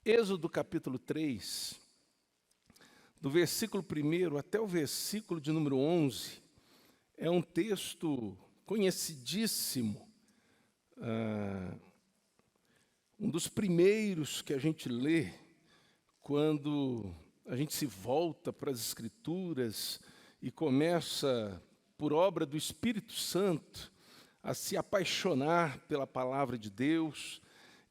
Êxodo capítulo 3, do versículo 1 até o versículo de número 11, é um texto conhecidíssimo, um dos primeiros que a gente lê quando a gente se volta para as Escrituras e começa, por obra do Espírito Santo, a se apaixonar pela palavra de Deus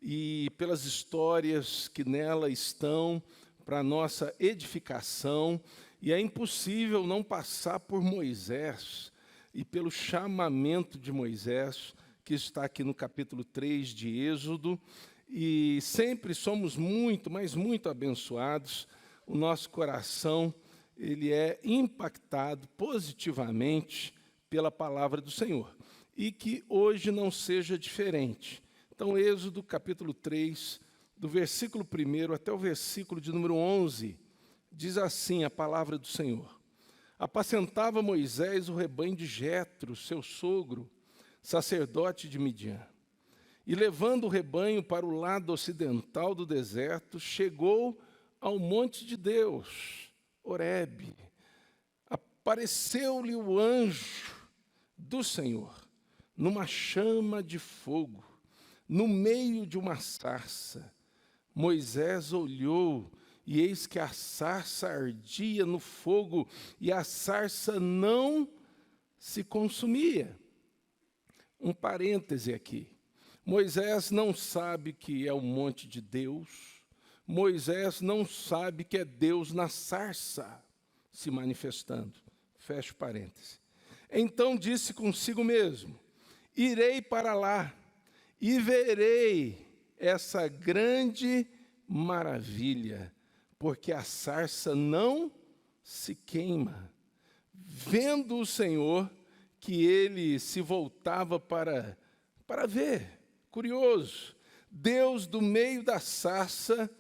e pelas histórias que nela estão para a nossa edificação. E é impossível não passar por Moisés e pelo chamamento de Moisés, que está aqui no capítulo 3 de Êxodo. E sempre somos muito, mas muito abençoados. O nosso coração, ele é impactado positivamente pela palavra do Senhor. E que hoje não seja diferente. Então, Êxodo capítulo 3, do versículo 1 até o versículo de número 11, diz assim a palavra do Senhor. Apacentava Moisés o rebanho de Jetro, seu sogro, sacerdote de Midian. E levando o rebanho para o lado ocidental do deserto, chegou ao monte de Deus, Horebe. Apareceu-lhe o anjo do Senhor, numa chama de fogo, no meio de uma sarça. Moisés olhou, e eis que a sarça ardia no fogo, e a sarça não se consumia. Um parêntese aqui. Moisés não sabe que é o monte de Deus. Moisés não sabe que é Deus na sarça se manifestando. Fecha o parêntese. Então disse consigo mesmo: irei para lá e verei essa grande maravilha, porque a sarça não se queima. Vendo o Senhor que ele se voltava para ver, curioso, Deus do meio da sarça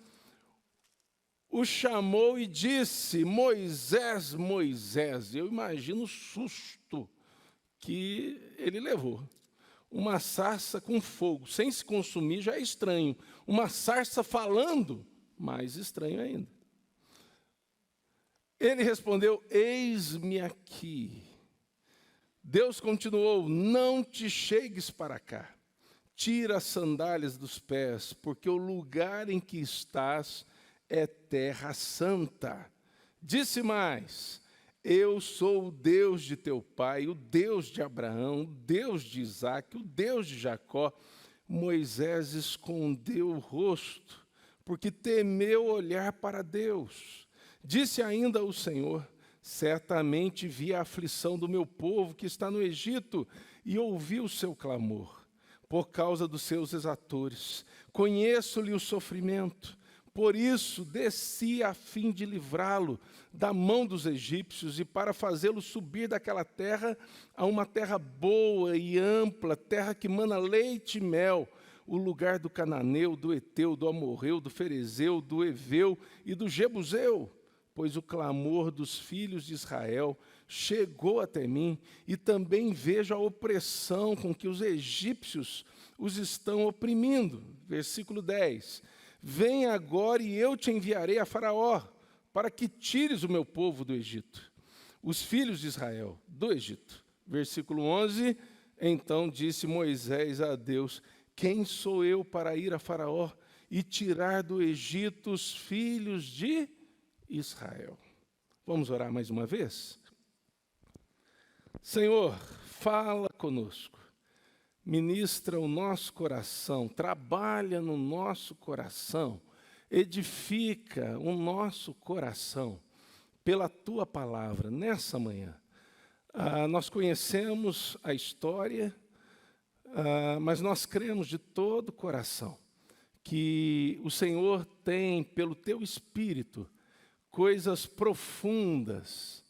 o chamou e disse: Moisés, Moisés. Eu imagino o susto que ele levou. Uma sarça com fogo, sem se consumir, já é estranho. Uma sarça falando, mais estranho ainda. Ele respondeu: eis-me aqui. Deus continuou: não te chegues para cá. Tira as sandálias dos pés, porque o lugar em que estás é terra santa. Disse mais: eu sou o Deus de teu pai, o Deus de Abraão, o Deus de Isaque, o Deus de Jacó. Moisés escondeu o rosto, porque temeu olhar para Deus. Disse ainda o Senhor: certamente vi a aflição do meu povo que está no Egito, e ouvi o seu clamor, por causa dos seus exatores. Conheço-lhe o sofrimento. Por isso, desci a fim de livrá-lo da mão dos egípcios e para fazê-lo subir daquela terra a uma terra boa e ampla, terra que mana leite e mel, o lugar do cananeu, do eteu, do amorreu, do ferezeu, do eveu e do jebuseu. Pois o clamor dos filhos de Israel chegou até mim, e também vejo a opressão com que os egípcios os estão oprimindo. Versículo 10. Vem agora e eu te enviarei a Faraó, para que tires o meu povo do Egito, os filhos de Israel do Egito. Versículo 11, então disse Moisés a Deus: quem sou eu para ir a Faraó e tirar do Egito os filhos de Israel? Vamos orar mais uma vez? Senhor, fala conosco. Ministra o nosso coração, trabalha no nosso coração, edifica o nosso coração pela Tua palavra nessa manhã. Nós conhecemos a história, mas nós cremos de todo o coração que o Senhor tem, pelo Teu Espírito, coisas profundas,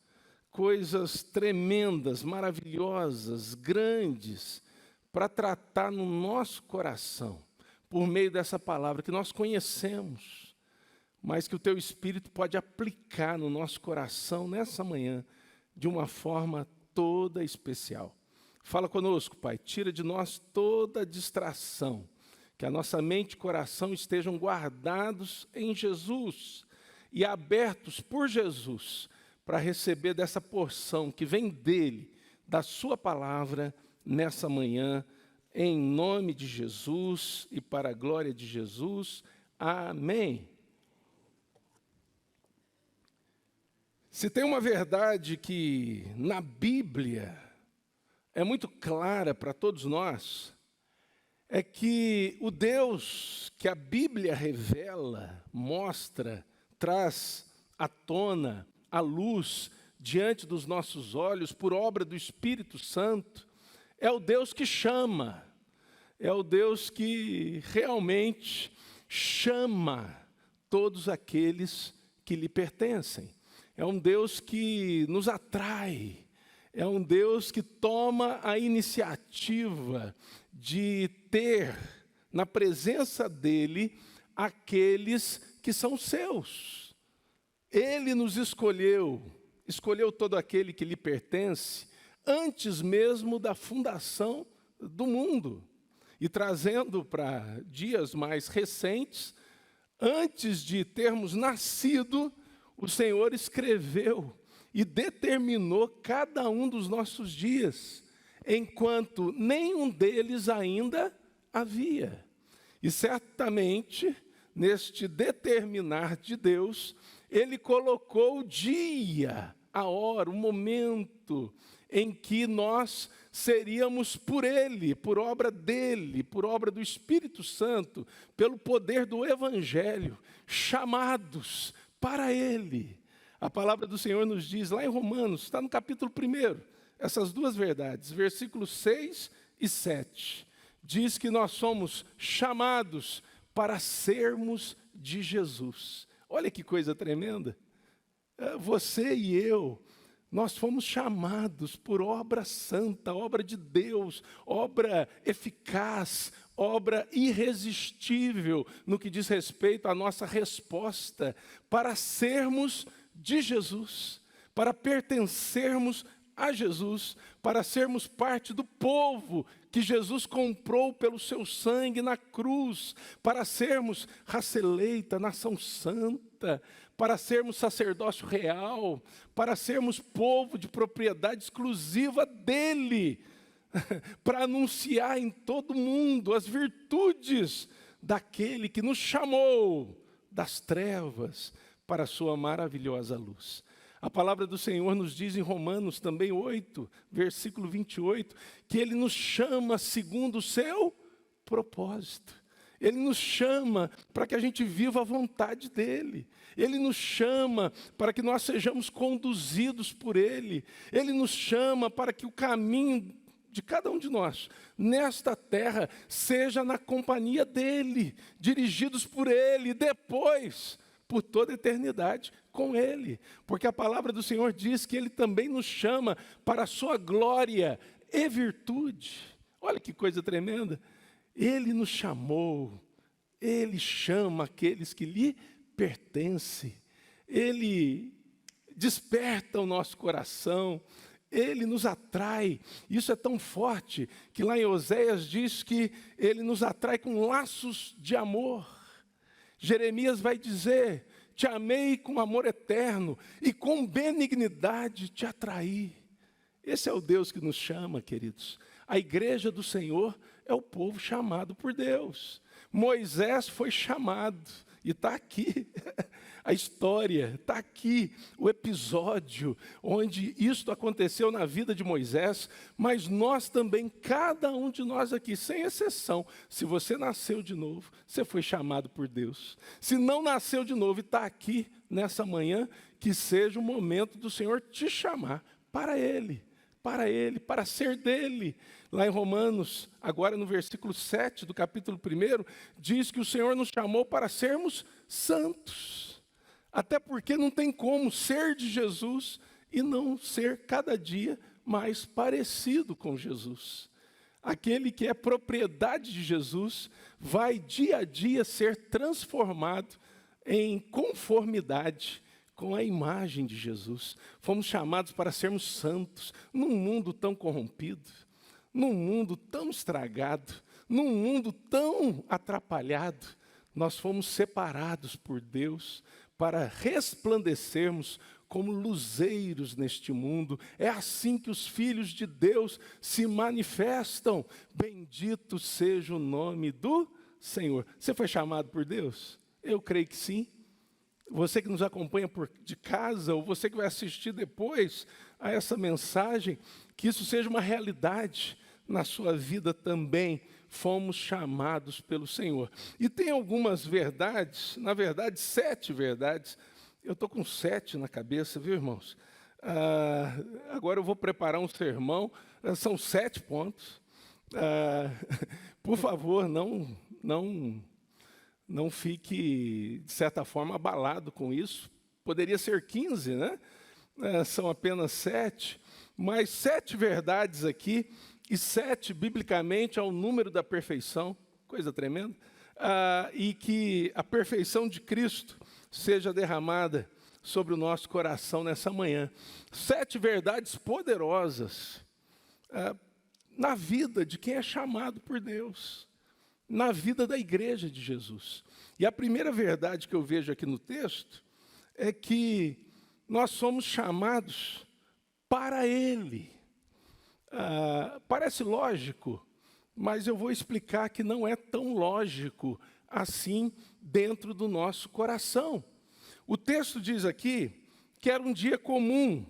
coisas tremendas, maravilhosas, grandes, para tratar no nosso coração, por meio dessa palavra que nós conhecemos, mas que o Teu Espírito pode aplicar no nosso coração nessa manhã, de uma forma toda especial. Fala conosco, Pai, tira de nós toda distração, que a nossa mente e coração estejam guardados em Jesus e abertos por Jesus para receber dessa porção que vem dele, da sua palavra, nessa manhã, em nome de Jesus e para a glória de Jesus. Amém. Se tem uma verdade que na Bíblia é muito clara para todos nós, é que o Deus que a Bíblia revela, mostra, traz à tona, à luz, diante dos nossos olhos, por obra do Espírito Santo, é o Deus que chama, é o Deus que realmente chama todos aqueles que lhe pertencem. É um Deus que nos atrai, é um Deus que toma a iniciativa de ter na presença dele aqueles que são seus. Ele nos escolheu todo aquele que lhe pertence, antes mesmo da fundação do mundo. E trazendo para dias mais recentes, antes de termos nascido, o Senhor escreveu e determinou cada um dos nossos dias, enquanto nenhum deles ainda havia. E certamente, neste determinar de Deus, Ele colocou o dia, a hora, o momento em que nós seríamos por Ele, por obra dEle, por obra do Espírito Santo, pelo poder do Evangelho, chamados para Ele. A palavra do Senhor nos diz, lá em Romanos, está no capítulo 1, essas duas verdades, versículos 6 e 7, diz que nós somos chamados para sermos de Jesus. Olha que coisa tremenda. Você e eu, nós fomos chamados por obra santa, obra de Deus, obra eficaz, obra irresistível no que diz respeito à nossa resposta, para sermos de Jesus, para pertencermos a Jesus, para sermos parte do povo que Jesus comprou pelo seu sangue na cruz, para sermos raça eleita, nação santa, para sermos sacerdócio real, para sermos povo de propriedade exclusiva dele, para anunciar em todo mundo as virtudes daquele que nos chamou das trevas para a sua maravilhosa luz. A palavra do Senhor nos diz em Romanos também 8, versículo 28, que Ele nos chama segundo o seu propósito. Ele nos chama para que a gente viva a vontade dEle. Ele nos chama para que nós sejamos conduzidos por Ele. Ele nos chama para que o caminho de cada um de nós, nesta terra, seja na companhia dEle, dirigidos por Ele, e depois, por toda a eternidade, com Ele. Porque a palavra do Senhor diz que Ele também nos chama para a sua glória e virtude. Olha que coisa tremenda. Ele nos chamou, Ele chama aqueles que lhe pertencem, Ele desperta o nosso coração, Ele nos atrai. Isso é tão forte que lá em Oséias diz que Ele nos atrai com laços de amor. Jeremias vai dizer, te amei com amor eterno e com benignidade te atraí. Esse é o Deus que nos chama, queridos. A igreja do Senhor é o povo chamado por Deus. Moisés foi chamado, e está aqui a história, está aqui o episódio onde isto aconteceu na vida de Moisés, mas nós também, cada um de nós aqui, sem exceção, se você nasceu de novo, você foi chamado por Deus. Se não nasceu de novo e está aqui nessa manhã, que seja o momento do Senhor te chamar para Ele, para ser dEle. Lá em Romanos, agora no versículo 7 do capítulo 1, diz que o Senhor nos chamou para sermos santos. Até porque não tem como ser de Jesus e não ser cada dia mais parecido com Jesus. Aquele que é propriedade de Jesus vai dia a dia ser transformado em conformidade com a imagem de Jesus. Fomos chamados para sermos santos num mundo tão corrompido, num mundo tão estragado, Num mundo tão atrapalhado, nós fomos separados por Deus para resplandecermos como luzeiros neste mundo. É assim que os filhos de Deus se manifestam. Bendito seja o nome do Senhor. Você foi chamado por Deus? Eu creio que sim. Você que nos acompanha de casa, ou você que vai assistir depois a essa mensagem, que isso seja uma realidade na sua vida também. Fomos chamados pelo Senhor. E tem algumas verdades, na verdade 7 verdades. Eu estou com 7 na cabeça, viu, irmãos? Agora eu vou preparar um sermão, são 7 pontos. Por favor, não fique, de certa forma, abalado com isso. Poderia ser 15, né? São apenas 7, mas 7 verdades aqui, e 7, biblicamente, é o número da perfeição, coisa tremenda, e que a perfeição de Cristo seja derramada sobre o nosso coração nessa manhã. 7 verdades poderosas na vida de quem é chamado por Deus, na vida da igreja de Jesus. E a primeira verdade que eu vejo aqui no texto é que nós somos chamados para Ele. Parece lógico, mas eu vou explicar que não é tão lógico assim dentro do nosso coração. O texto diz aqui que era um dia comum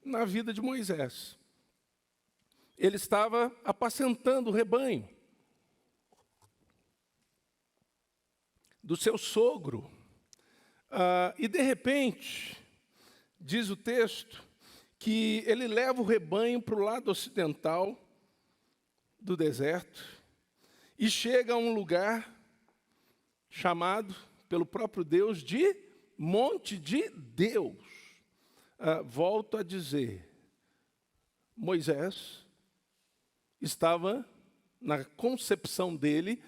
na vida de Moisés. Ele estava apacentando o rebanho do seu sogro. E de repente, diz o texto, que ele leva o rebanho para o lado ocidental do deserto e chega a um lugar chamado pelo próprio Deus de Monte de Deus. Volto a dizer, Moisés estava, na concepção dele,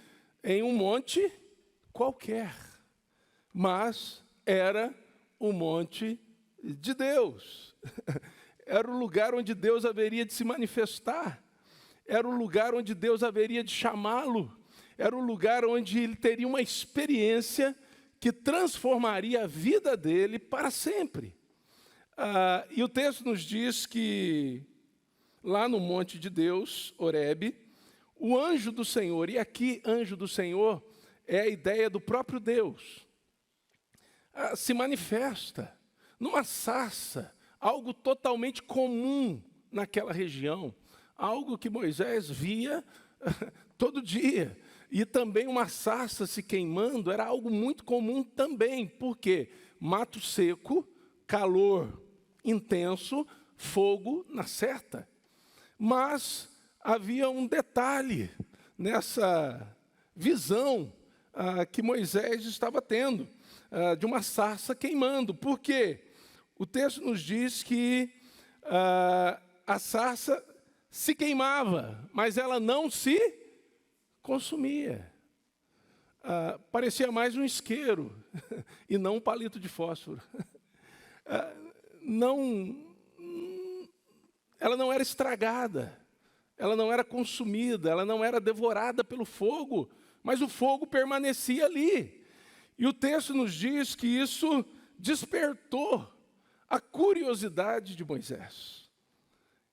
em um monte qualquer, mas era o monte de Deus. Era o lugar onde Deus haveria de se manifestar, era o lugar onde Deus haveria de chamá-lo, era o lugar onde ele teria uma experiência que transformaria a vida dele para sempre. E o texto nos diz que lá no monte de Deus, Horebe, o anjo do Senhor, e aqui anjo do Senhor é a ideia do próprio Deus, se manifesta numa sarça, algo totalmente comum naquela região, algo que Moisés via todo dia. E também uma sarça se queimando era algo muito comum também, porque mato seco, calor intenso, fogo na certa. Mas havia um detalhe nessa visão que Moisés estava tendo, de uma sarça queimando. Por quê? O texto nos diz que a sarça se queimava, mas ela não se consumia. Parecia mais um isqueiro e não um palito de fósforo. Ela não era estragada, ela não era consumida, ela não era devorada pelo fogo, mas o fogo permanecia ali. E o texto nos diz que isso despertou a curiosidade de Moisés.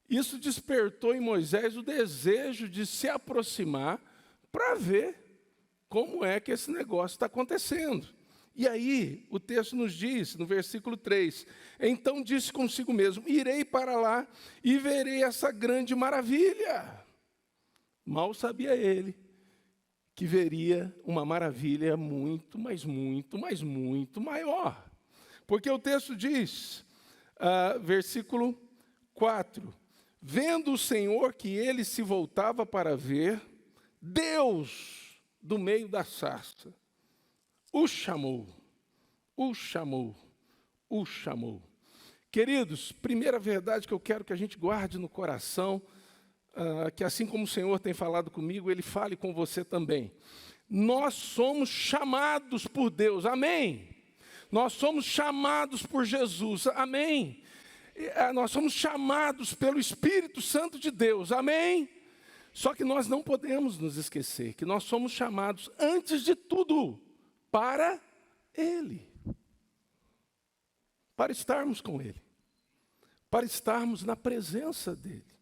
Isso despertou em Moisés o desejo de se aproximar para ver como é que esse negócio está acontecendo. E aí, o texto nos diz, no versículo 3, então disse consigo mesmo, irei para lá e verei essa grande maravilha. Mal sabia ele que veria uma maravilha muito, mas muito, mas muito maior. Porque o texto diz, versículo 4, vendo o Senhor que ele se voltava para ver, Deus, do meio da sarça, o chamou. Queridos, primeira verdade que eu quero que a gente guarde no coração, que assim como o Senhor tem falado comigo, Ele fale com você também. Nós somos chamados por Deus, amém? Nós somos chamados por Jesus, amém? Nós somos chamados pelo Espírito Santo de Deus, amém? Só que nós não podemos nos esquecer que nós somos chamados, antes de tudo, para Ele. Para estarmos com Ele. Para estarmos na presença dEle.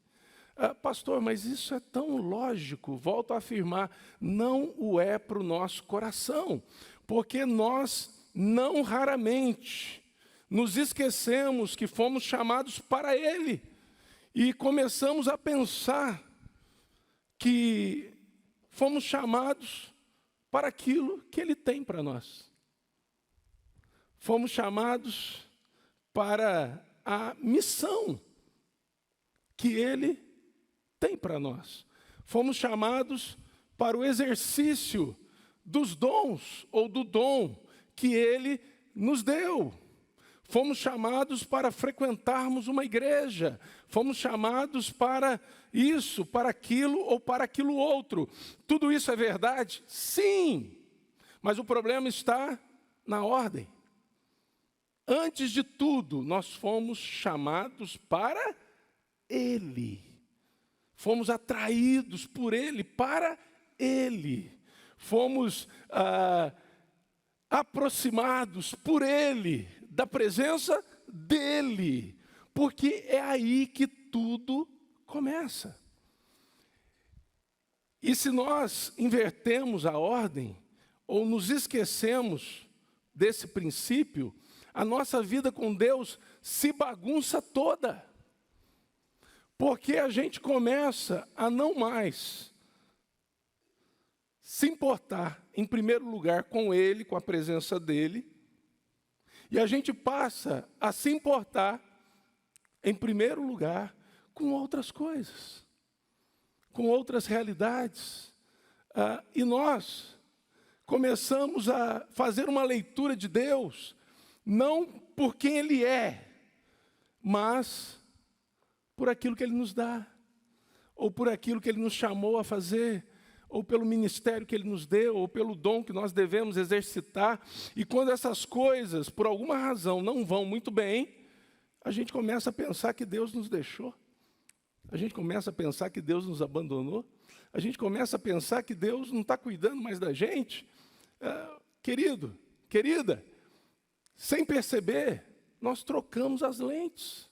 Pastor, mas isso é tão lógico. Volto a afirmar, não o é para o nosso coração. Porque nós, não raramente, nos esquecemos que fomos chamados para Ele. E começamos a pensar que fomos chamados para aquilo que Ele tem para nós. Fomos chamados para a missão que Ele tem para nós. Fomos chamados para o exercício dos dons, ou do dom que Ele nos deu. Fomos chamados para frequentarmos uma igreja. Fomos chamados para isso, para aquilo ou para aquilo outro. Tudo isso é verdade? Sim. Mas o problema está na ordem. Antes de tudo, nós fomos chamados para Ele. Fomos atraídos por Ele, para Ele. Fomos aproximados por Ele, da presença dEle. Porque é aí que tudo começa. E se nós invertemos a ordem, ou nos esquecemos desse princípio, a nossa vida com Deus se bagunça toda. Porque a gente começa a não mais se importar, em primeiro lugar, com Ele, com a presença dEle, e a gente passa a se importar, em primeiro lugar, com outras coisas, com outras realidades. E nós começamos a fazer uma leitura de Deus, não por quem Ele é, mas por aquilo que Ele nos dá, ou por aquilo que Ele nos chamou a fazer, ou pelo ministério que Ele nos deu, ou pelo dom que nós devemos exercitar. E quando essas coisas, por alguma razão, não vão muito bem, a gente começa a pensar que Deus nos deixou. A gente começa a pensar que Deus nos abandonou. A gente começa a pensar que Deus não está cuidando mais da gente. Querido, querida, sem perceber, nós trocamos as lentes.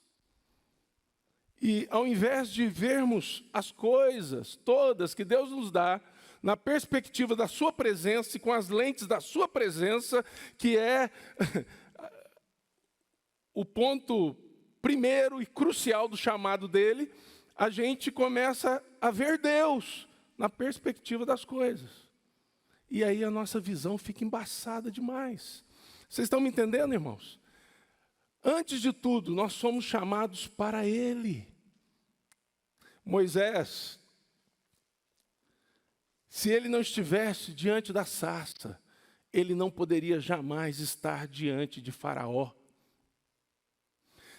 E ao invés de vermos as coisas todas que Deus nos dá, na perspectiva da sua presença e com as lentes da sua presença, que é o ponto primeiro e crucial do chamado dele, a gente começa a ver Deus na perspectiva das coisas. E aí a nossa visão fica embaçada demais. Vocês estão me entendendo, irmãos? Antes de tudo, nós somos chamados para Ele. Moisés, se ele não estivesse diante da sarça, ele não poderia jamais estar diante de Faraó.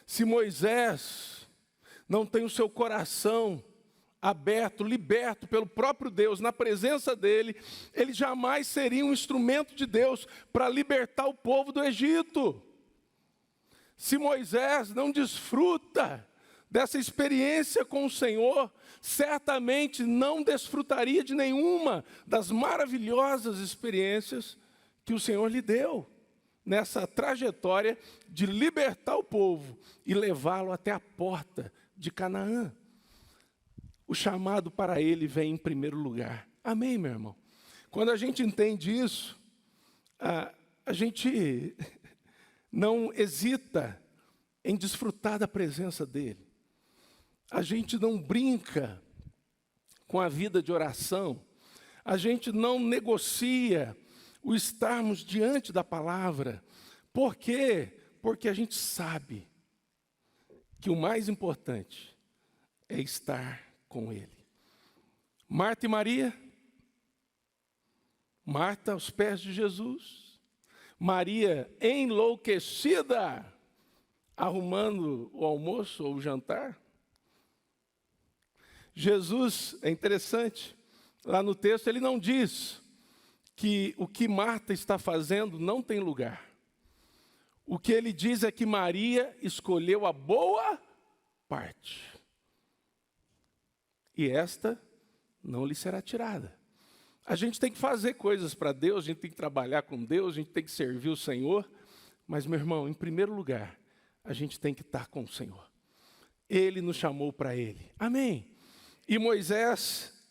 Se Moisés não tem o seu coração aberto, liberto pelo próprio Deus, na presença dele, ele jamais seria um instrumento de Deus para libertar o povo do Egito. Se Moisés não desfruta dessa experiência com o Senhor, certamente não desfrutaria de nenhuma das maravilhosas experiências que o Senhor lhe deu nessa trajetória de libertar o povo e levá-lo até a porta de Canaã. O chamado para ele vem em primeiro lugar. Amém, meu irmão? Quando a gente entende isso, a gente não hesita em desfrutar da presença dele. A gente não brinca com a vida de oração. A gente não negocia o estarmos diante da palavra. Por quê? Porque a gente sabe que o mais importante é estar com Ele. Marta e Maria. Marta aos pés de Jesus. Maria enlouquecida, arrumando o almoço ou o jantar. Jesus, é interessante, lá no texto ele não diz que o que Marta está fazendo não tem lugar. O que ele diz é que Maria escolheu a boa parte. E esta não lhe será tirada. A gente tem que fazer coisas para Deus, a gente tem que trabalhar com Deus, a gente tem que servir o Senhor, mas, meu irmão, em primeiro lugar, a gente tem que estar com o Senhor. Ele nos chamou para Ele. Amém? E Moisés,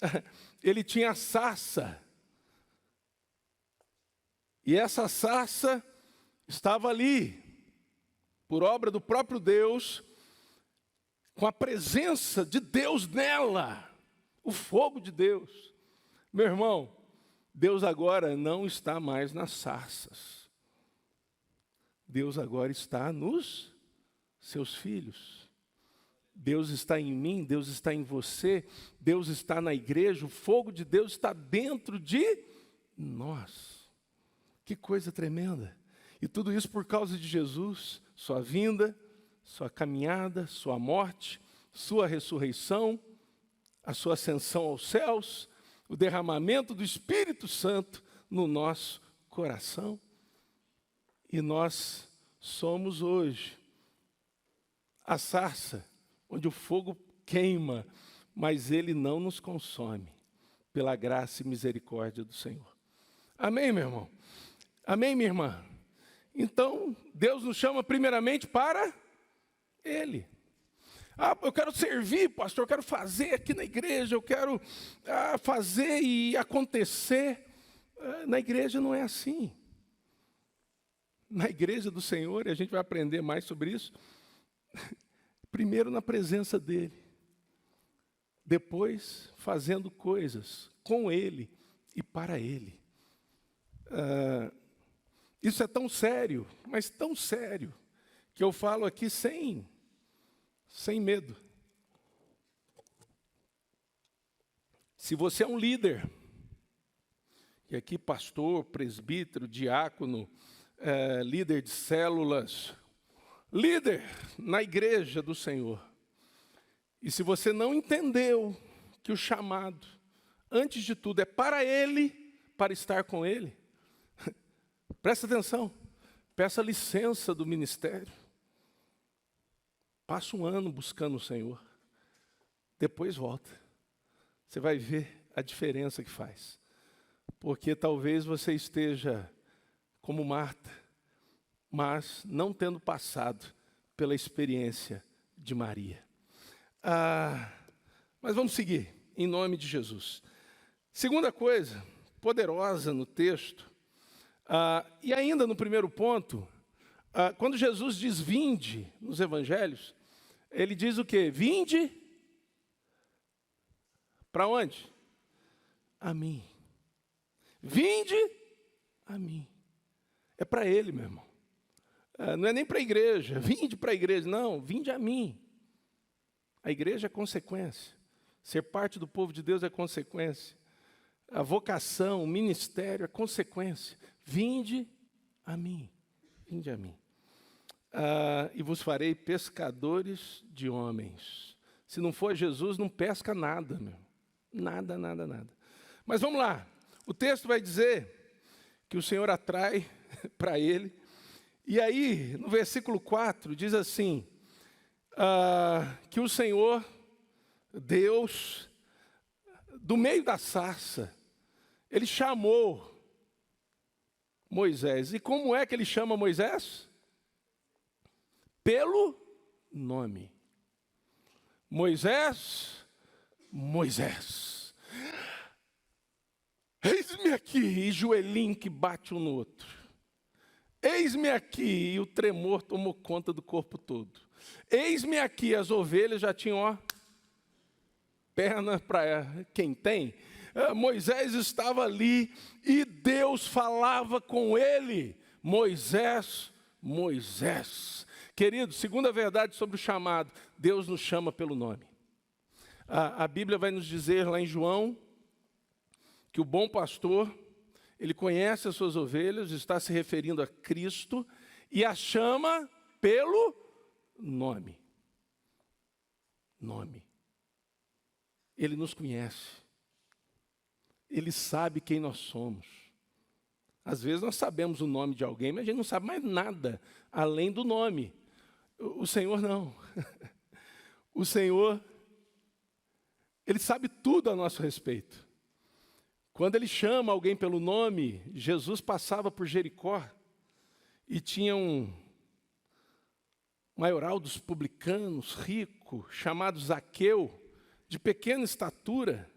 ele tinha a sarça. E essa sarça estava ali, por obra do próprio Deus, com a presença de Deus nela, o fogo de Deus. Meu irmão, Deus agora não está mais nas sarças. Deus agora está nos seus filhos. Deus está em mim, Deus está em você, Deus está na igreja, o fogo de Deus está dentro de nós. Que coisa tremenda. E tudo isso por causa de Jesus, sua vinda, sua caminhada, sua morte, sua ressurreição, a sua ascensão aos céus, o derramamento do Espírito Santo no nosso coração. E nós somos hoje a sarça, onde o fogo queima, mas ele não nos consome, pela graça e misericórdia do Senhor. Amém, meu irmão? Amém, minha irmã? Então, Deus nos chama primeiramente para Ele. Eu quero servir, pastor, eu quero fazer aqui na igreja, eu quero fazer e acontecer. Na igreja não é assim. Na igreja do Senhor, e a gente vai aprender mais sobre isso, primeiro na presença dEle, depois fazendo coisas com Ele e para Ele. Isso é tão sério, mas tão sério, que eu falo aqui sem medo. Se você é um líder, e aqui pastor, presbítero, diácono, líder de células, líder na igreja do Senhor, e se você não entendeu que o chamado, antes de tudo, é para Ele, para estar com Ele, presta atenção, peça licença do ministério, passa um ano buscando o Senhor, depois volta, você vai ver a diferença que faz, porque talvez você esteja como Marta, mas não tendo passado pela experiência de Maria. Mas vamos seguir, em nome de Jesus. Segunda coisa, poderosa no texto, e ainda no primeiro ponto, quando Jesus diz vinde nos evangelhos, ele diz o quê? Vinde para onde? A mim. Vinde a mim. É para Ele, meu irmão. Não é nem para a igreja, vinde para a igreja, não, vinde a mim. A igreja é consequência. Ser parte do povo de Deus é consequência. A vocação, o ministério é consequência. Vinde a mim, vinde a mim. E vos farei pescadores de homens. Se não for Jesus, não pesca nada, meu. Nada, nada, nada. Mas vamos lá. O texto vai dizer que o Senhor atrai para Ele. E aí, no versículo 4, diz assim, que o Senhor, Deus, do meio da sarça, Ele chamou Moisés. E como é que Ele chama Moisés? Pelo nome. Moisés, Moisés. Eis-me aqui, e joelhinho que bate um no outro. Eis-me aqui, e o tremor tomou conta do corpo todo. Eis-me aqui, as ovelhas já tinham, perna para quem tem. Moisés estava ali, e Deus falava com ele. Moisés, Moisés. Querido, segunda verdade sobre o chamado, Deus nos chama pelo nome. A Bíblia vai nos dizer lá em João, que o bom pastor, ele conhece as suas ovelhas, está se referindo a Cristo, e a chama pelo nome. Nome. Ele nos conhece. Ele sabe quem nós somos. Às vezes nós sabemos o nome de alguém, mas a gente não sabe mais nada além do nome. O Senhor não. O Senhor Ele sabe tudo a nosso respeito. Quando ele chama alguém pelo nome, Jesus passava por Jericó e tinha um maioral dos publicanos, rico, chamado Zaqueu, de pequena estatura.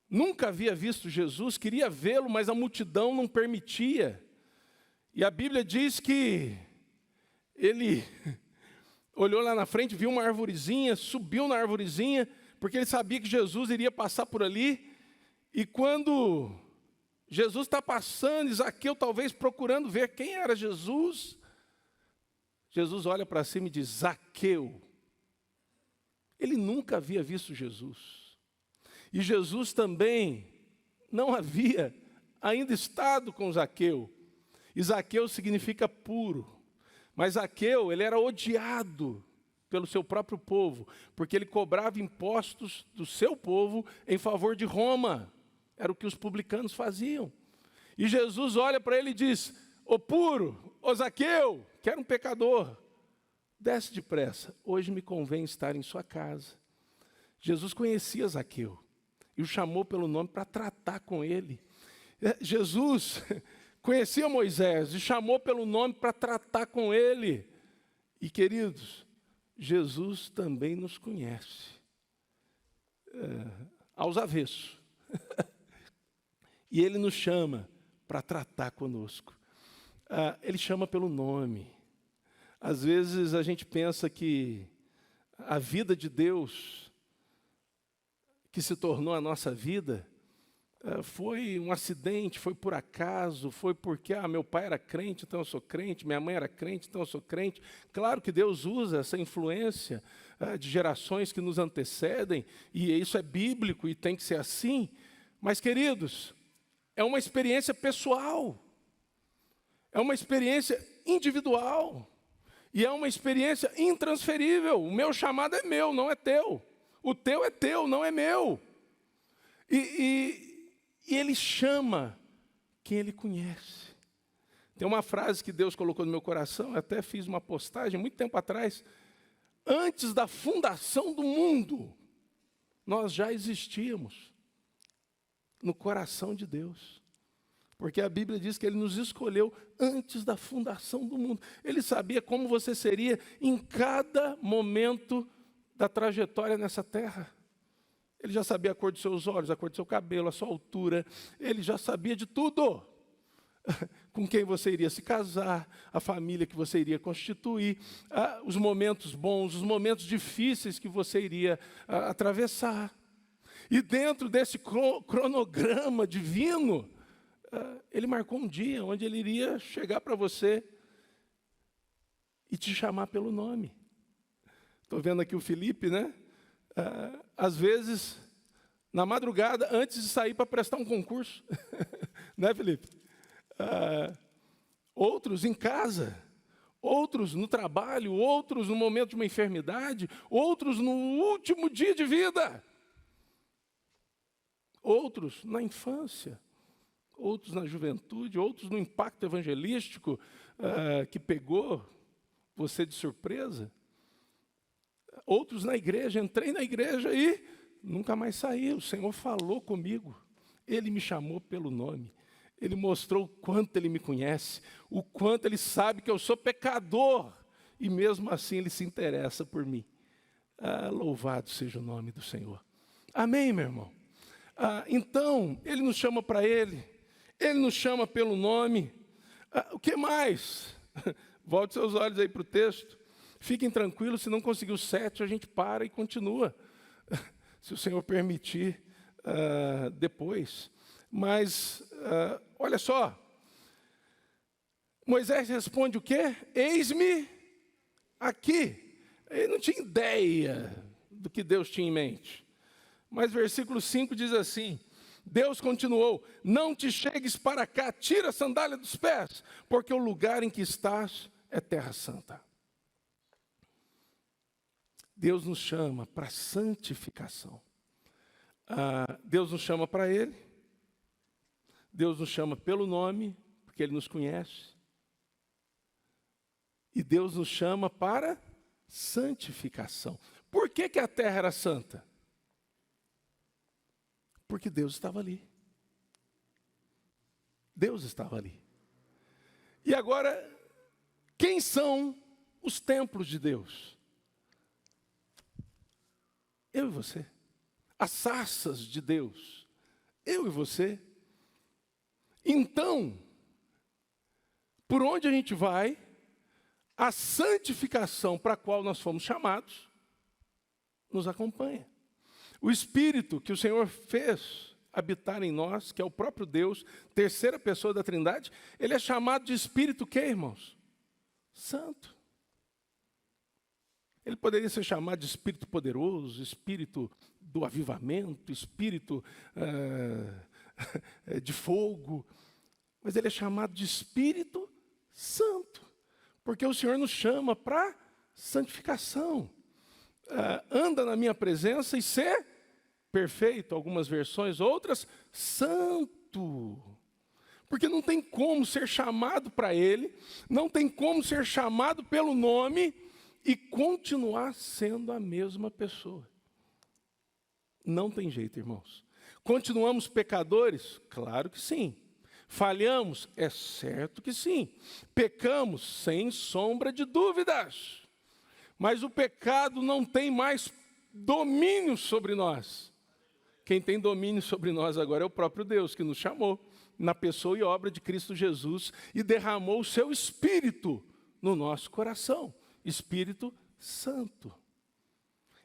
Nunca havia visto Jesus, queria vê-lo, mas a multidão não permitia. E a Bíblia diz que ele olhou lá na frente, viu uma arvorezinha, subiu na arvorezinha, porque ele sabia que Jesus iria passar por ali. E quando Jesus está passando, e Zaqueu talvez procurando ver quem era Jesus, Jesus olha para cima e diz: Zaqueu. Ele nunca havia visto Jesus. E Jesus também não havia ainda estado com Zaqueu. E Zaqueu significa puro. Mas Zaqueu, ele era odiado pelo seu próprio povo, porque ele cobrava impostos do seu povo em favor de Roma. Era o que os publicanos faziam. E Jesus olha para ele e diz: ô puro, ô Zaqueu, que era um pecador, desce depressa, hoje me convém estar em sua casa. Jesus conhecia Zaqueu e o chamou pelo nome para tratar com ele. Jesus conhecia Moisés e chamou pelo nome para tratar com ele. E queridos, Jesus também nos conhece, aos avessos. E ele nos chama para tratar conosco. Ele chama pelo nome. Às vezes a gente pensa que a vida de Deus, que se tornou a nossa vida, foi um acidente, foi por acaso, foi porque meu pai era crente, então eu sou crente, minha mãe era crente, então eu sou crente. Claro que Deus usa essa influência de gerações que nos antecedem, e isso é bíblico e tem que ser assim. Mas, queridos, é uma experiência pessoal, é uma experiência individual, e é uma experiência intransferível. O meu chamado é meu, não é teu. O teu é teu, não é meu. E ele chama quem ele conhece. Tem uma frase que Deus colocou no meu coração, eu até fiz uma postagem muito tempo atrás. Antes da fundação do mundo, nós já existíamos no coração de Deus. Porque a Bíblia diz que Ele nos escolheu antes da fundação do mundo. Ele sabia como você seria em cada momento da trajetória nessa terra. Ele já sabia a cor dos seus olhos, a cor do seu cabelo, a sua altura. Ele já sabia de tudo. Com quem você iria se casar, a família que você iria constituir, os momentos bons, os momentos difíceis que você iria atravessar. E dentro desse cronograma divino, ele marcou um dia onde ele iria chegar para você e te chamar pelo nome. Estou vendo aqui o Felipe, né? Às vezes, na madrugada, antes de sair para prestar um concurso. Né, Felipe? Outros em casa, outros no trabalho, outros no momento de uma enfermidade, outros no último dia de vida. Outros na infância, outros na juventude, outros no impacto evangelístico que pegou você de surpresa. Outros na igreja, entrei na igreja e nunca mais saí. O Senhor falou comigo, Ele me chamou pelo nome, Ele mostrou o quanto Ele me conhece, o quanto Ele sabe que eu sou pecador, e mesmo assim Ele se interessa por mim. Louvado seja o nome do Senhor. Amém, meu irmão? Então, Ele nos chama para Ele nos chama pelo nome. O que mais? Volte seus olhos aí para o texto. Fiquem tranquilos, se não conseguir o 7, a gente para e continua. Se o Senhor permitir, depois. Mas, olha só. Moisés responde o quê? Eis-me aqui. Ele não tinha ideia do que Deus tinha em mente. Mas versículo 5 diz assim: Deus continuou: não te chegues para cá, tira a sandália dos pés, porque o lugar em que estás é terra santa. Deus nos chama para santificação. Deus nos chama para Ele. Deus nos chama pelo nome, porque Ele nos conhece. E Deus nos chama para santificação. Por que a terra era santa? Porque Deus estava ali. Deus estava ali. E agora, quem são os templos de Deus? Eu e você. As sarças de Deus. Eu e você. Então, por onde a gente vai, a santificação para a qual nós fomos chamados, nos acompanha. O Espírito que o Senhor fez habitar em nós, que é o próprio Deus, terceira pessoa da Trindade, ele é chamado de Espírito o quê, irmãos? Santo. Ele poderia ser chamado de Espírito poderoso, Espírito do avivamento, Espírito de fogo, mas ele é chamado de Espírito Santo, porque o Senhor nos chama para santificação. Anda na minha presença e ser perfeito, algumas versões, outras, santo. Porque não tem como ser chamado para Ele, não tem como ser chamado pelo nome e continuar sendo a mesma pessoa. Não tem jeito, irmãos. Continuamos pecadores? Claro que sim. Falhamos? É certo que sim. Pecamos? Sem sombra de dúvidas. Mas o pecado não tem mais domínio sobre nós. Quem tem domínio sobre nós agora é o próprio Deus, que nos chamou na pessoa e obra de Cristo Jesus e derramou o seu Espírito no nosso coração. Espírito Santo.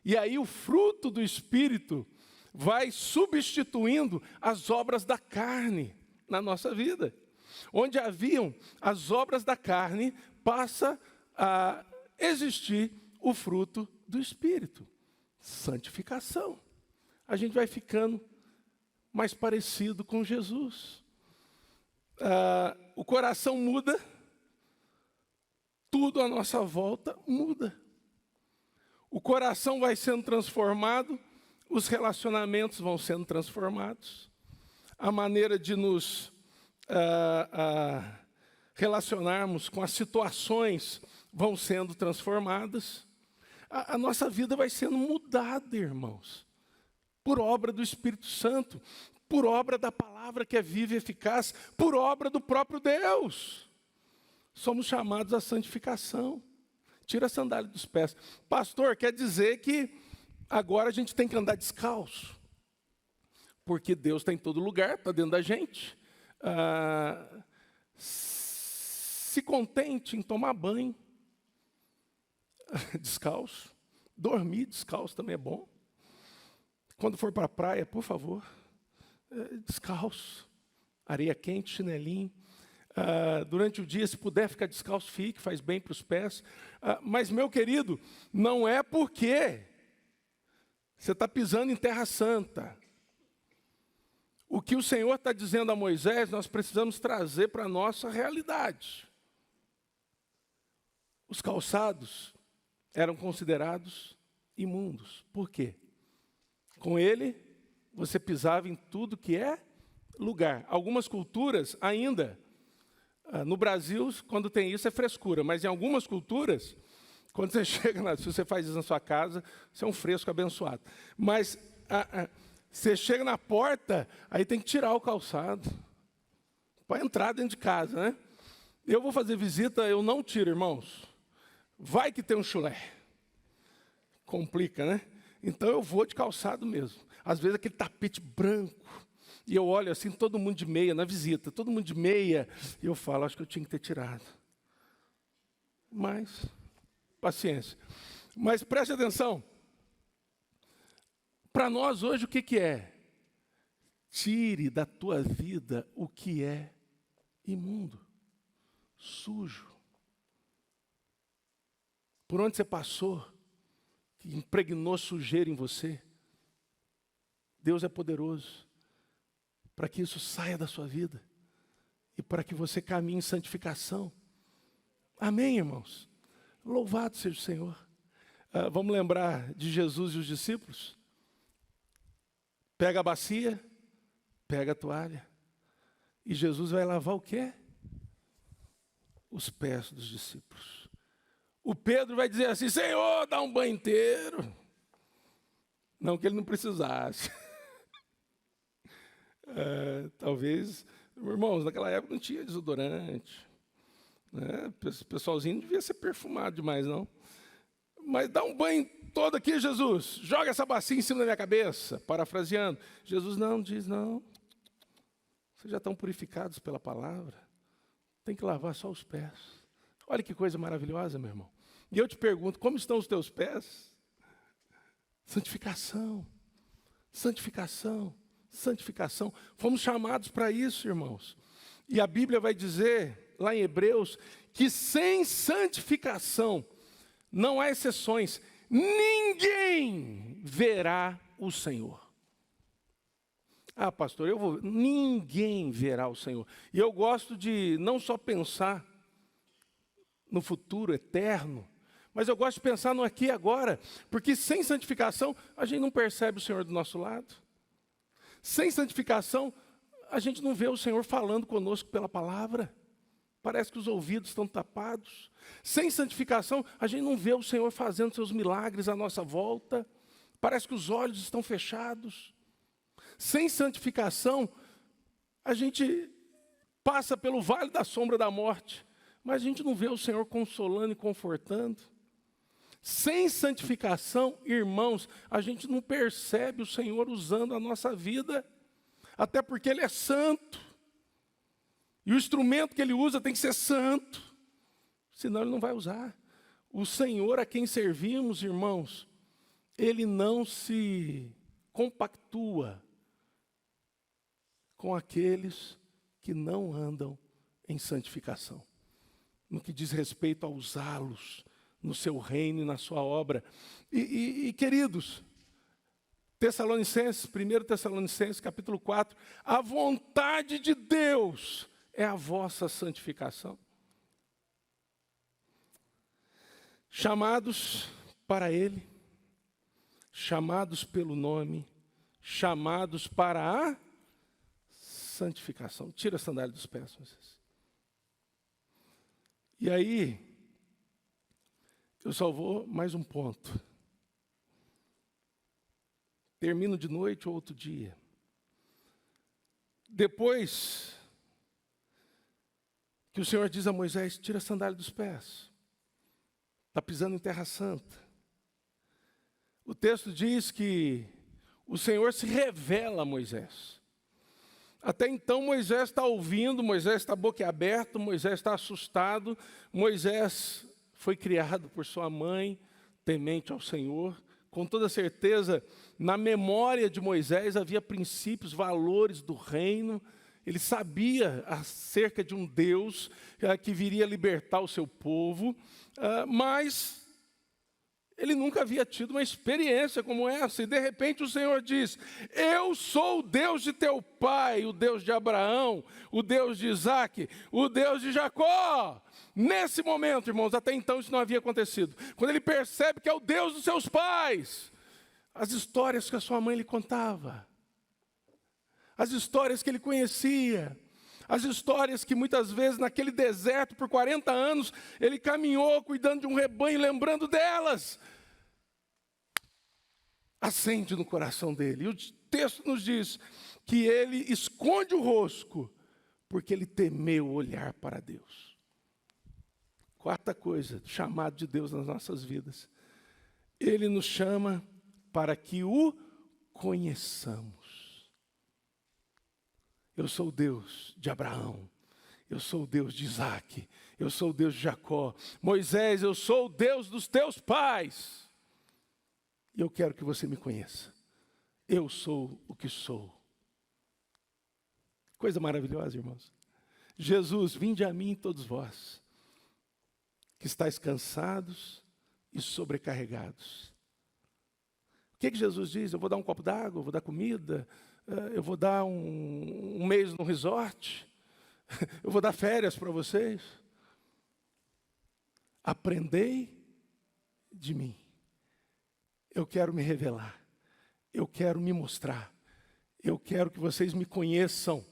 E aí o fruto do Espírito vai substituindo as obras da carne na nossa vida. Onde haviam as obras da carne, passa a existir o fruto do Espírito. Santificação. A gente vai ficando mais parecido com Jesus. O coração muda, tudo à nossa volta muda. O coração vai sendo transformado, os relacionamentos vão sendo transformados, a maneira de nos relacionarmos com as situações vão sendo transformadas. A nossa vida vai sendo mudada, irmãos, por obra do Espírito Santo, por obra da palavra que é viva e eficaz, por obra do próprio Deus. Somos chamados à santificação. Tira a sandália dos pés. Pastor, quer dizer que agora a gente tem que andar descalço, porque Deus está em todo lugar, está dentro da gente. Se contente em tomar banho descalço, dormir descalço também é bom. Quando for para a praia, por favor, descalço, areia quente, chinelinho. Durante o dia, se puder ficar descalço, fique, faz bem para os pés. Mas, meu querido, não é porque você está pisando em terra santa. O que o Senhor está dizendo a Moisés, nós precisamos trazer para a nossa realidade. Os calçados eram considerados imundos. Por quê? Com ele, você pisava em tudo que é lugar. Algumas culturas ainda, no Brasil, quando tem isso é frescura, mas em algumas culturas, quando você chega lá, se você faz isso na sua casa, você é um fresco abençoado. Mas você chega na porta, aí tem que tirar o calçado para entrar dentro de casa, né? Eu vou fazer visita, eu não tiro, irmãos. Vai que tem um chulé. Complica, né? Então eu vou de calçado mesmo. Às vezes aquele tapete branco. E eu olho assim, todo mundo de meia na visita, todo mundo de meia. E eu falo, acho que eu tinha que ter tirado. Mas, paciência. Mas preste atenção. Para nós hoje o que é? Tire da tua vida o que é imundo, sujo. Por onde você passou, que impregnou sujeira em você, Deus é poderoso para que isso saia da sua vida e para que você caminhe em santificação. Amém, irmãos? Louvado seja o Senhor. Vamos lembrar de Jesus e os discípulos? Pega a bacia, pega a toalha. E Jesus vai lavar o quê? Os pés dos discípulos. O Pedro vai dizer assim, Senhor, dá um banho inteiro. Não que ele não precisasse. Talvez, irmãos, naquela época não tinha desodorante, né? O pessoalzinho não devia ser perfumado demais, não. Mas dá um banho todo aqui, Jesus. Joga essa bacia em cima da minha cabeça. Parafraseando. Jesus não diz, não. Vocês já estão purificados pela palavra. Tem que lavar só os pés. Olha que coisa maravilhosa, meu irmão. E eu te pergunto, como estão os teus pés? Santificação. Santificação. Santificação. Fomos chamados para isso, irmãos. E a Bíblia vai dizer, lá em Hebreus, que sem santificação, não há exceções, ninguém verá o Senhor. Ah, pastor, ninguém verá o Senhor. E eu gosto de não só pensar no futuro eterno, mas eu gosto de pensar no aqui e agora, porque sem santificação a gente não percebe o Senhor do nosso lado. Sem santificação a gente não vê o Senhor falando conosco pela palavra. Parece que os ouvidos estão tapados. Sem santificação, a gente não vê o Senhor fazendo seus milagres à nossa volta. Parece que os olhos estão fechados. Sem santificação, a gente passa pelo vale da sombra da morte, mas a gente não vê o Senhor consolando e confortando. Sem santificação, irmãos, a gente não percebe o Senhor usando a nossa vida, até porque Ele é santo. E o instrumento que Ele usa tem que ser santo, senão Ele não vai usar. O Senhor a quem servimos, irmãos, Ele não se compactua com aqueles que não andam em santificação, no que diz respeito a usá-los no seu reino e na sua obra. E queridos, Tessalonicenses, 1 Tessalonicenses, capítulo 4, a vontade de Deus é a vossa santificação. Chamados para Ele, chamados pelo nome, chamados para a santificação. Tira a sandália dos pés, vocês. E aí, eu só vou mais um ponto. Termino de noite ou outro dia. Depois que o Senhor diz a Moisés, tira a sandália dos pés. Está pisando em terra santa. O texto diz que o Senhor se revela a Moisés. Até então Moisés está ouvindo, Moisés está boquiaberto, Moisés está assustado. Moisés foi criado por sua mãe, temente ao Senhor. Com toda certeza, na memória de Moisés havia princípios, valores do reino. Ele sabia acerca de um Deus que viria libertar o seu povo, mas ele nunca havia tido uma experiência como essa. E de repente o Senhor diz, eu sou o Deus de teu pai, o Deus de Abraão, o Deus de Isaac, o Deus de Jacó. Nesse momento, irmãos, até então isso não havia acontecido. Quando ele percebe que é o Deus dos seus pais, as histórias que a sua mãe lhe contava, as histórias que ele conhecia, as histórias que muitas vezes naquele deserto por 40 anos ele caminhou cuidando de um rebanho, lembrando delas, acende no coração dele. E o texto nos diz que ele esconde o rosto porque ele temeu olhar para Deus. Quarta coisa, chamado de Deus nas nossas vidas. Ele nos chama para que o conheçamos. Eu sou o Deus de Abraão, eu sou o Deus de Isaac, eu sou o Deus de Jacó. Moisés, eu sou o Deus dos teus pais. E eu quero que você me conheça. Eu sou o que sou. Coisa maravilhosa, irmãos. Jesus, vinde a mim todos vós, que estáis cansados e sobrecarregados. O que Jesus diz? Eu vou dar um copo d'água, eu vou dar comida, eu vou dar um mês no resort, eu vou dar férias para vocês. Aprendei de mim. Eu quero me revelar, eu quero me mostrar, eu quero que vocês me conheçam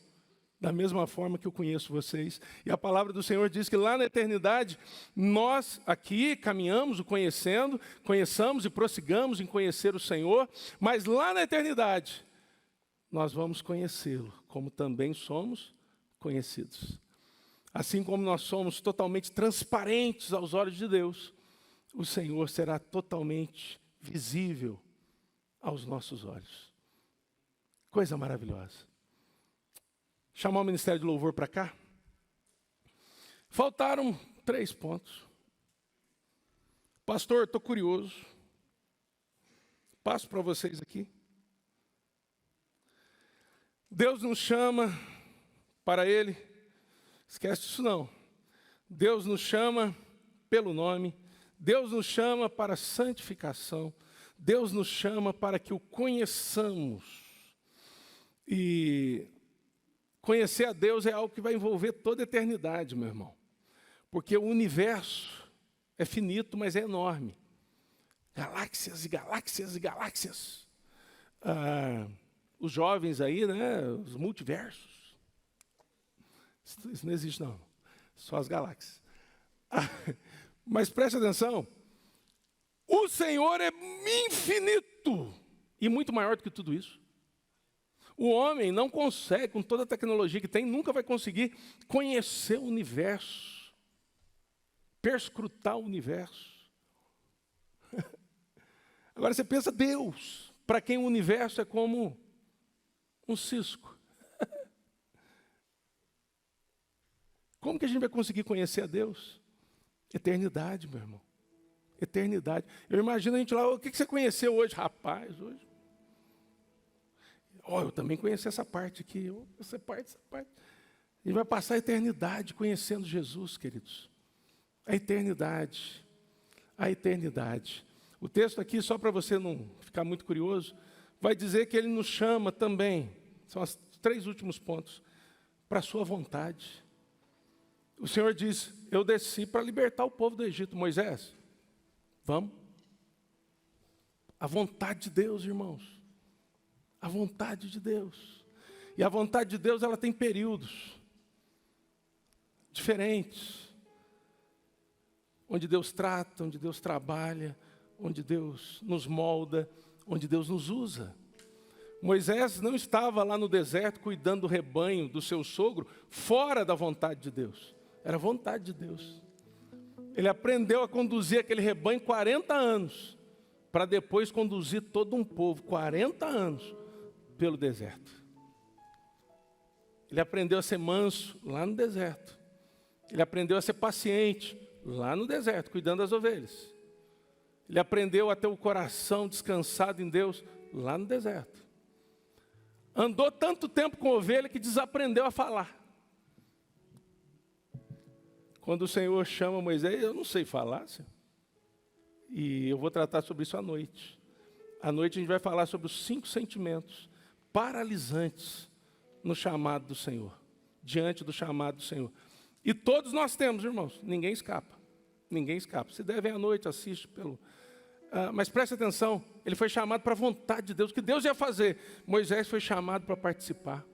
da mesma forma que eu conheço vocês. E a palavra do Senhor diz que lá na eternidade, nós aqui caminhamos o conhecendo, conheçamos e prossigamos em conhecer o Senhor, mas lá na eternidade, nós vamos conhecê-lo como também somos conhecidos. Assim como nós somos totalmente transparentes aos olhos de Deus, o Senhor será totalmente visível aos nossos olhos. Coisa maravilhosa. Chamar o Ministério de Louvor para cá. Faltaram 3 pontos. Pastor, estou curioso. Passo para vocês aqui. Deus nos chama para Ele. Esquece disso não. Deus nos chama pelo nome. Deus nos chama para a santificação. Deus nos chama para que o conheçamos. E conhecer a Deus é algo que vai envolver toda a eternidade, meu irmão. Porque o universo é finito, mas é enorme. Galáxias e galáxias e galáxias. Os jovens aí, né, os multiversos. Isso não existe não, só as galáxias. Mas preste atenção, o Senhor é infinito e muito maior do que tudo isso. O homem não consegue, com toda a tecnologia que tem, nunca vai conseguir conhecer o universo, perscrutar o universo. Agora você pensa, Deus, para quem o universo é como um cisco. Como que a gente vai conseguir conhecer a Deus? Eternidade, meu irmão. Eternidade. Eu imagino a gente lá, o que você conheceu hoje? Rapaz, hoje. Eu também conheci essa parte aqui. Essa parte. A gente vai passar a eternidade conhecendo Jesus, queridos. A eternidade. A eternidade. O texto aqui, só para você não ficar muito curioso, vai dizer que ele nos chama também, são os 3 últimos pontos, para a sua vontade. O Senhor diz, eu desci para libertar o povo do Egito. Moisés, vamos. A vontade de Deus, irmãos. A vontade de Deus. E a vontade de Deus, ela tem períodos diferentes. Onde Deus trata, onde Deus trabalha, onde Deus nos molda, onde Deus nos usa. Moisés não estava lá no deserto cuidando do rebanho do seu sogro, fora da vontade de Deus. Era a vontade de Deus. Ele aprendeu a conduzir aquele rebanho 40 anos, para depois conduzir todo um povo, 40 anos, pelo deserto. Ele aprendeu a ser manso lá no deserto. Ele aprendeu a ser paciente lá no deserto, cuidando das ovelhas. Ele aprendeu a ter o coração descansado em Deus lá no deserto. Andou tanto tempo com ovelha que desaprendeu a falar. Quando o Senhor chama Moisés, eu não sei falar, Senhor. E eu vou tratar sobre isso à noite. À noite a gente vai falar sobre os 5 sentimentos paralisantes no chamado do Senhor. Diante do chamado do Senhor. E todos nós temos, irmãos. Ninguém escapa. Ninguém escapa. Se der, vem à noite, assiste pelo... mas preste atenção, ele foi chamado para a vontade de Deus. O que Deus ia fazer? Moisés foi chamado para participar.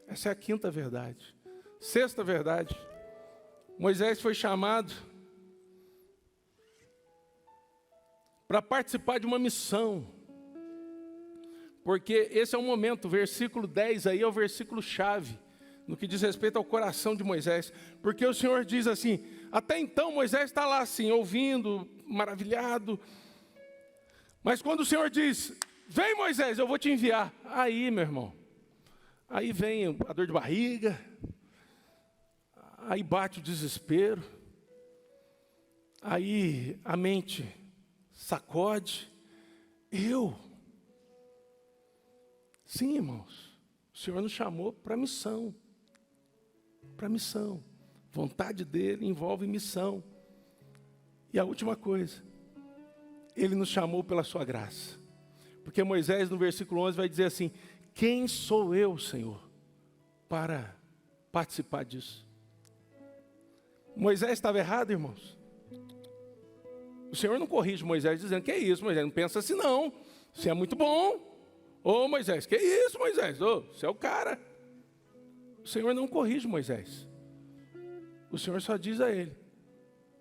Essa é a 5ª verdade. 6ª verdade. Moisés foi chamado para participar de uma missão. Porque esse é o momento, o versículo 10 aí é o versículo chave, no que diz respeito ao coração de Moisés. Porque o Senhor diz assim, até então Moisés está lá assim, ouvindo, maravilhado. Mas quando o Senhor diz, vem Moisés, eu vou te enviar. Aí, meu irmão, aí vem a dor de barriga, aí bate o desespero, aí a mente sacode. Sim, irmãos, o Senhor nos chamou para missão. Para missão. Vontade dele envolve missão. E a última coisa, ele nos chamou pela sua graça. Porque Moisés, no versículo 11, vai dizer assim, quem sou eu, Senhor, para participar disso? Moisés estava errado, irmãos? O Senhor não corrige Moisés dizendo, que é isso, Moisés? Não pensa assim não, você é muito bom. Ô Moisés, que é isso, Moisés? Você é o cara. O Senhor não corrige Moisés. O Senhor só diz a ele,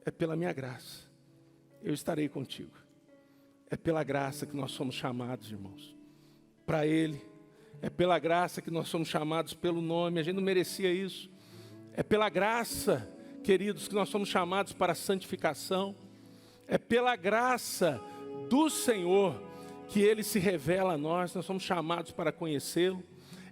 é pela minha graça, eu estarei contigo. É pela graça que nós somos chamados, irmãos, para Ele É pela graça que nós somos chamados pelo nome, a gente não merecia isso. É pela graça, queridos, que nós somos chamados para a santificação. É pela graça do Senhor que Ele se revela a nós somos chamados para conhecê-lo.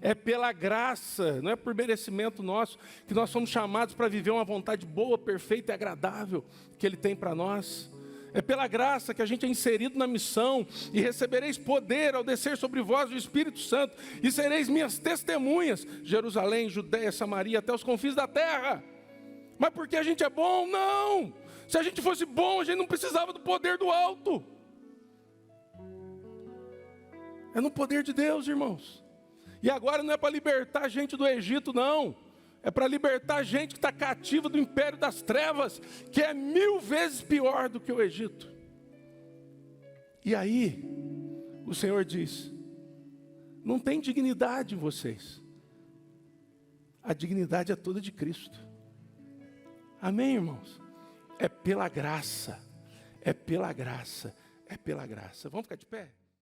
É pela graça, não é por merecimento nosso, que nós somos chamados para viver uma vontade boa, perfeita e agradável que Ele tem para nós. É pela graça que a gente é inserido na missão, e recebereis poder ao descer sobre vós o Espírito Santo, e sereis minhas testemunhas, Jerusalém, Judeia, Samaria, até os confins da terra. Mas porque a gente é bom? Não! Se a gente fosse bom, a gente não precisava do poder do alto. É no poder de Deus, irmãos. E agora não é para libertar a gente do Egito, não. É para libertar a gente que está cativa do império das trevas, que é 1000 vezes pior do que o Egito. E aí, o Senhor diz, não tem dignidade em vocês. A dignidade é toda de Cristo. Amém, irmãos? É pela graça, é pela graça, é pela graça. Vamos ficar de pé?